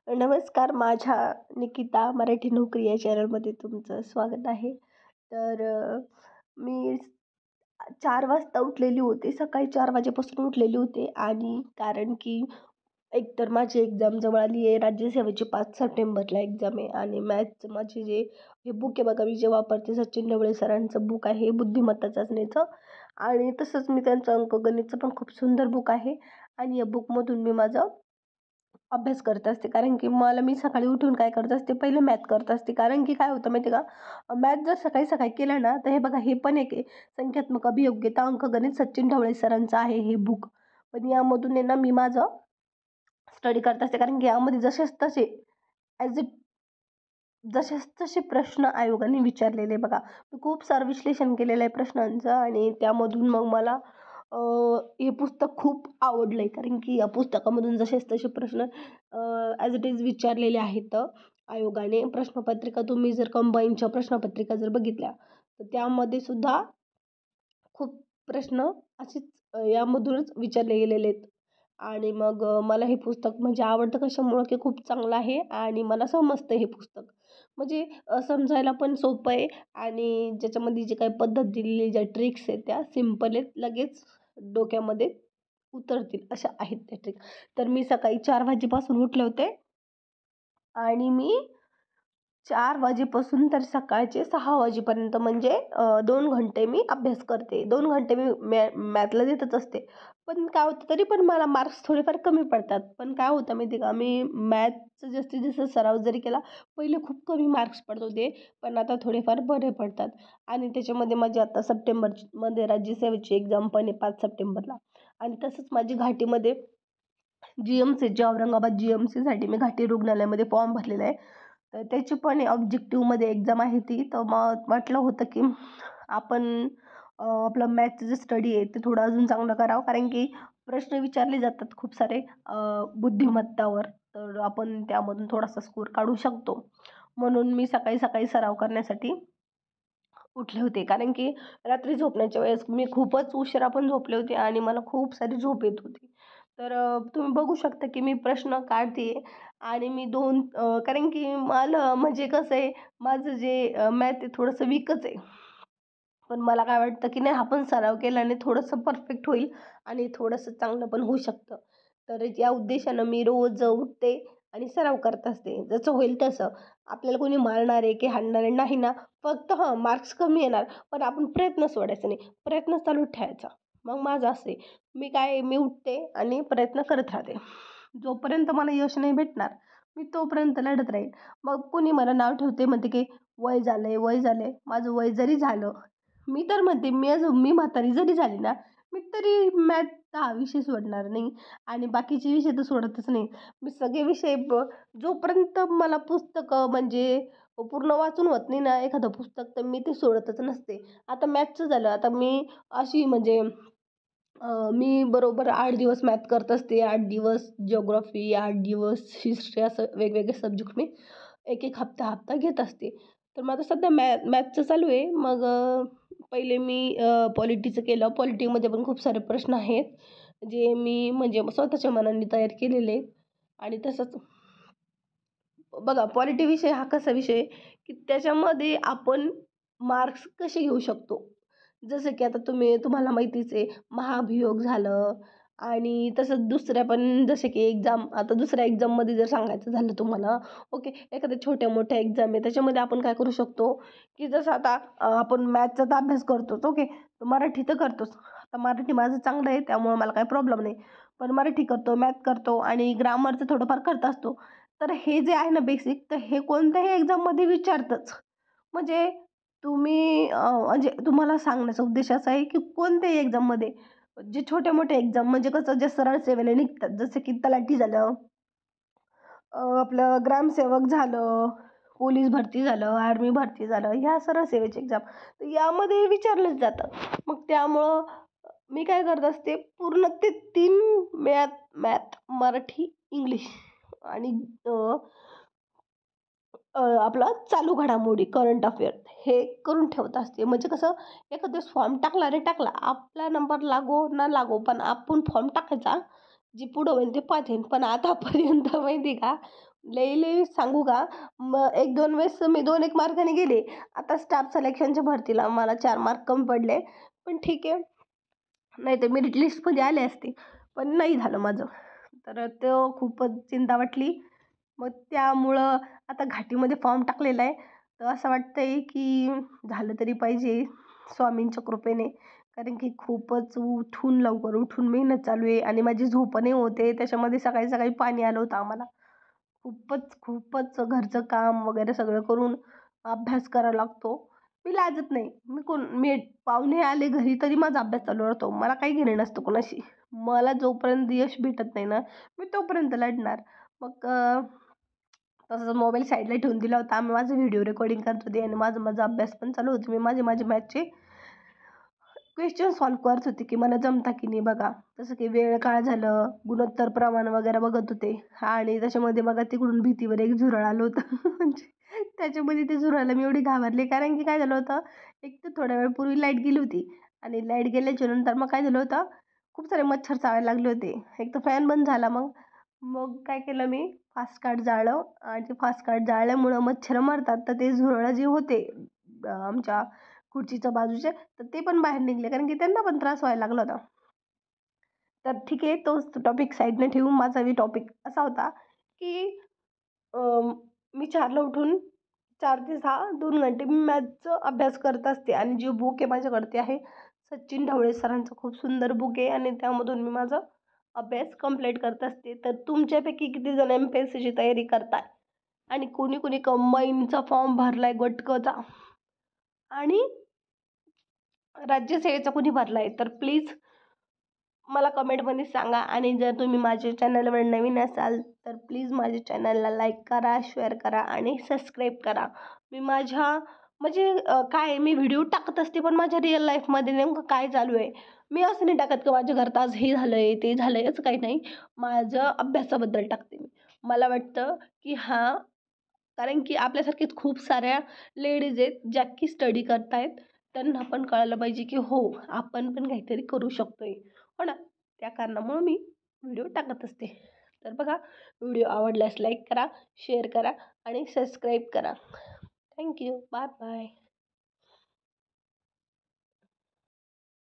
नमस्कार, माझ्या निकिता मराठी नोकरी या चॅनलमध्ये तुमचं स्वागत आहे. तर मी 4 वाजता उठलेली होते. सकाळी 4 वाजेपासून उठलेली होते आणि कारण की एकतर माझी एक्झाम जवळ आली आहे. राज्यसेवेची 5 सप्टेंबरला एक्झाम आहे आणि मॅथ्सचं माझे जे हे बुक आहे बघा, मी जे वापरते सचिन ढवळे सरांचं बुक आहे बुद्धिमत्ता चाचणीचं. आणि तसंच मी त्यांचं अंकगणितचं पण खूप सुंदर बुक आहे आणि या बुकमधून मी माझं अभ्यास करत असते. कारण की मी सकाळी उठून काय करत असते, पहिले मॅथ करत असते. कारण की काय होतं माहिती आहे का, मॅथ जर सकाळी सकाळी केलं ना, तर हे बघा हे पण एक आहे, संख्यात्मक अभियोग्यता अंकगणित सचिन ढवळे सरांचं आहे हे बुक. पण यामधून आहे ना मी माझं स्टडी करत असते. कारण की यामध्ये जसेच तसे ॲज इट जसेच तसे प्रश्न आयोगाने विचारलेले बघा. मी खूप सारं विश्लेषण केलेलं आहे प्रश्नांचं आणि त्यामधून मग मला हे पुस्तक खूप आवडलं आहे. कारण की या पुस्तकामधून जसेच तसे प्रश्न ॲज इट इज विचारलेले आहेत आयोगाने. प्रश्नपत्रिका तुम्ही जर कंबाईनच्या प्रश्नपत्रिका जर बघितल्या, तर त्यामध्ये सुद्धा खूप प्रश्न असेच यामधूनच विचारले गेलेले आहेत. आणि मग मला हे पुस्तक म्हणजे आवडतं कशामुळं, की खूप चांगलं आहे आणि मला समजतं हे पुस्तक. म्हणजे समजायला पण सोपं आहे आणि ज्याच्यामध्ये जे काही पद्धत दिलेली, ज्या ट्रिक्स आहेत त्या सिंपल आहेत, लगेच डोक्यामध्ये उतरतील अशा आहेत त्या ट्रिक. तर मी सकाळी 4 वाजेपासून उठले होते आणि मी 4 वाजेपासून तर सकाळचे 6 वाजेपर्यंत म्हणजे 2 घंटे मी अभ्यास करते. 2 घंटे मी मॅथला देतच असते. पण काय होतं तरी पण मला मार्क्स थोडेफार कमी पडतात. पण काय होतं माहिती आहे का, मी मॅथचं जास्तीत जास्त सराव जरी केला, पहिले खूप कमी मार्क्स पडत होते. पण आता थोडेफार बरे पडतात. आणि त्याच्यामध्ये माझी आता सप्टेंबरमध्ये राज्यसेवेची एक्झाम पण आहे 5 सप्टेंबरला. आणि तसंच माझी घाटीमध्ये जी औरंगाबाद जी-एम-सीसाठी मी घाटी रुग्णालयामध्ये फॉर्म भरलेला आहे. तर त्याची पण ऑब्जेक्टिव्हमध्ये एक्झाम आहे ती. तर मग म्हटलं होतं की आपण आपलं मॅथचं जे स्टडी आहे ते थोडं अजून चांगलं करावं. कारण की प्रश्न विचारले जातात खूप सारे बुद्धिमत्तावर. तर आपण त्यामधून थोडासा स्कोर काढू शकतो. म्हणून मी सकाळी सकाळी सराव करण्यासाठी उठले होते. कारण की रात्री झोपण्याच्या वेळेस मी खूपच उशिरा पण झोपले होते आणि मला खूप सारी झोप येत होती. तर तुम्ही बघू शकता की मी प्रश्न काढते आणि मी 2 कारण की मला म्हणजे कसं आहे, माझं जे मॅथ आहे थोडंसं वीकच आहे. पण मला काय वाटतं की नाही, आपण सराव केल्याने थोडंसं परफेक्ट होईल आणि थोडंसं चांगलं पण होऊ शकतं. तर या उद्देशानं मी रोज उठते आणि सराव करत असते. जसं होईल तसं. आपल्याला कोणी मारणार आहे की हाणणार आहे नाही ना. फक्त मार्क्स कमी येणार, पण आपण प्रयत्न सोडायचा नाही. प्रयत्न चालू ठेवायचा. मग माझं असं आहे, मी उठते आणि प्रयत्न करत राहते. जोपर्यंत मला यश नाही भेटणार, मी तोपर्यंत लढत राहील. मग कोणी मला नाव ठेवते म्हणते की वय झालंय, वय झालंय. माझं वय जरी झालं, मी तर म्हणते मी म्हातारी जरी झाली ना, मी तरी मॅथ हा विषय सोडणार नाही आणि बाकीचे विषय तर सोडतच नाही. मी सगळे विषय जोपर्यंत मला पुस्तकं म्हणजे पूर्ण वाचून होत नाही ना एखादं पुस्तक, तर मी ते सोडतच नसते. आता मॅथचं झालं, आता मी अशी म्हणजे मी बरोबर 8 दिवस मॅथ करत असते, 8 दिवस जिओग्राफी, 8 दिवस हिस्ट्री, असं वेगवेगळे सब्जेक्ट मी एक हप्ता घेत असते. तर माझं सध्या मॅथचं चालू आहे. मग पहिले मी पॉलिटीचं केलं. पॉलिटीमध्ये पण खूप सारे प्रश्न आहेत, जे मी म्हणजे स्वतःच्या मनाने तयार केलेले आहेत. आणि तसंच बघा, पॉलिटी विषय हा कसा विषय आहे, की त्याच्यामध्ये आपण मार्क्स कसे घेऊ शकतो. जसं की आता तुम्हाला माहितीच आहे, महाभियोग झालं आणि तसंच दुसऱ्या पण जसे की आता दुसऱ्या एक्झाममध्ये जर सांगायचं झालं तुम्हाला, ओके, एखाद्या छोट्या-मोठ्या एक्झाम आहे त्याच्यामध्ये आपण काय करू शकतो, की जसं आता आपण मॅथचा तर अभ्यास करतोच, ओके. मराठी तर करतोच. आता मराठी माझं चांगलं आहे त्यामुळे मला काही प्रॉब्लेम नाही. पण मराठी करतो, मॅथ करतो आणि ग्रामरचं थोडंफार करत असतो. तर हे जे आहे ना बेसिक, तर हे कोणत्याही एक्झाममध्ये विचारतंच. म्हणजे म्हणजे तुम्हाला सांगण्याचा उद्देश असा आहे, की कोणत्याही एक्झाममध्ये जे छोट्या-मोठ्या एक्झाम म्हणजे कसं जे सरळ सेवेने निघतात, जसं की तलाठी झालं, आपलं ग्रामसेवक झालं, पोलीस भरती झालं, आर्मी भरती झालं, ह्या सरळ सेवेचे एक्झाम. तर यामध्ये विचारलंच जातं. मग त्यामुळं मी काय करत असते, पूर्ण ते 3 मॅथ मॅथ, मराठी, इंग्लिश आणि आपला चालू घडामोडी, करंट अफेअर हे करून ठेवत असते. म्हणजे कसं, एखादा फॉर्म टाकला रे टाकला, आपला नंबर लागो ना लागो, पण आपण फॉर्म टाकायचा. जी पुढं होईल ते पाहते. पण आतापर्यंत माहिती आहे का, लई लई सांगू का? मग 1-2 वेळेस मी 2-1 मार्काने गेले. आता स्टाफ सिलेक्शनच्या भरतीला मला 4 मार्क कमी पडले. पण ठीक आहे. नाहीतर मेरिट लिस्टमध्ये आले असते. पण नाही झालं माझं. तर तो खूपच चिंता वाटली. मग त्यामुळं आता घाटीमध्ये फॉर्म टाकलेला आहे. तर असं वाटतंय की झालं तरी पाहिजे स्वामींच्या कृपेने. कारण की खूपच उठून लवकर उठून मेहनत चालू आहे आणि माझी झोपही होते. त्याच्यामध्ये सकाळी सकाळी पाणी आलं होतं आम्हाला. खूपच घरचं काम वगैरे सगळं करून अभ्यास करावा लागतो. मी लाजत नाही. मी पाहुणे आले घरी तरी माझा अभ्यास चालू राहतो. मला काही घेणं नसतं कोणाशी. मला जोपर्यंत यश भेटत नाही ना, मी तोपर्यंत लढणार. मग तसंच मोबाईल साईडला ठेवून दिला होता. मी माझं व्हिडिओ रेकॉर्डिंग करत होते आणि माझा अभ्यास पण चालू होता. मी माझे मॅथचे क्वेश्चन सॉल्व्ह करत होते की मला जमता की नाही बघा. जसं की वेळ काळ झालं, गुणोत्तर प्रमाण वगैरे बघत होते. आणि त्याच्यामध्ये बघा तिकडून भीतीवर एक झुरळ आलं होतं. म्हणजे त्याच्यामध्ये ते झुरळाला मी एवढी घाबरले कारण की काय झालं होतं, एक तर थोड्या वेळापूर्वी लाईट गेली होती आणि लाईट गेल्याच्या नंतर मग काय झालं होतं, खूप सारे मच्छर चावायला लागले होते. एक तर फॅन बंद झाला मग. मग काय केलं मी, फास्ट कार्ड जाळलं आणि ते फास्ट कार्ड जाळल्यामुळं मच्छर मरतात. तर ते झुरळं जे होते आमच्या खुर्चीच्या बाजूचे, तर ते पण बाहेर निघले कारण की त्यांना पण त्रास व्हायला लागला होता. तर ठीक आहे, तोच टॉपिक साईडने ठेवून माझा मी टॉपिक असा होता की मी 4ला उठून 4 ते 6 2 घंटे मी मॅथ्सचा अभ्यास करत असते आणि जी बुक आहे माझ्याकडे ते आहे सचिन ढवळे सरांचं खूप सुंदर बुक आहे आणि त्यामधून मी माझा अभ्यास कंप्लीट करत असते. तर तुमच्यापैकी किती जण MPSCची तयारी करताय आणि कोणी कोणी कंबाईनचा फॉर्म भरलाय गटकचा आणि राज्यसेवेचा कोणी भरलाय तर प्लीज मला कमेंटमध्ये सांगा. आणि जर तुम्ही माझ्या चॅनलवर नवीन असाल तर प्लीज माझ्या चॅनलला लाईक करा, शेअर करा आणि सबस्क्राईब करा. मी माझ्या म्हणजे काय आहे, मी व्हिडिओ टाकत असते पण माझ्या रिअल लाईफमध्ये नेमकं काय चालू आहे मी असं नाही टाकत की माझ्या घरात आज हे झालं आहे ते झालं आहे असं काही नाही. माझं अभ्यासाबद्दल टाकते मी. मला वाटतं की हां, कारण की आपल्यासारखेच खूप साऱ्या लेडीज आहेत ज्या की स्टडी करतायत. त्यांना पण कळायला पाहिजे की हो, आपण पण काहीतरी करू शकतोय. हो ना? त्या कारणामुळं मी व्हिडिओ टाकत असते. तर बघा, व्हिडिओ आवडल्यास लाईक करा, शेअर करा आणि सबस्क्राईब करा. Thank you. Bye bye.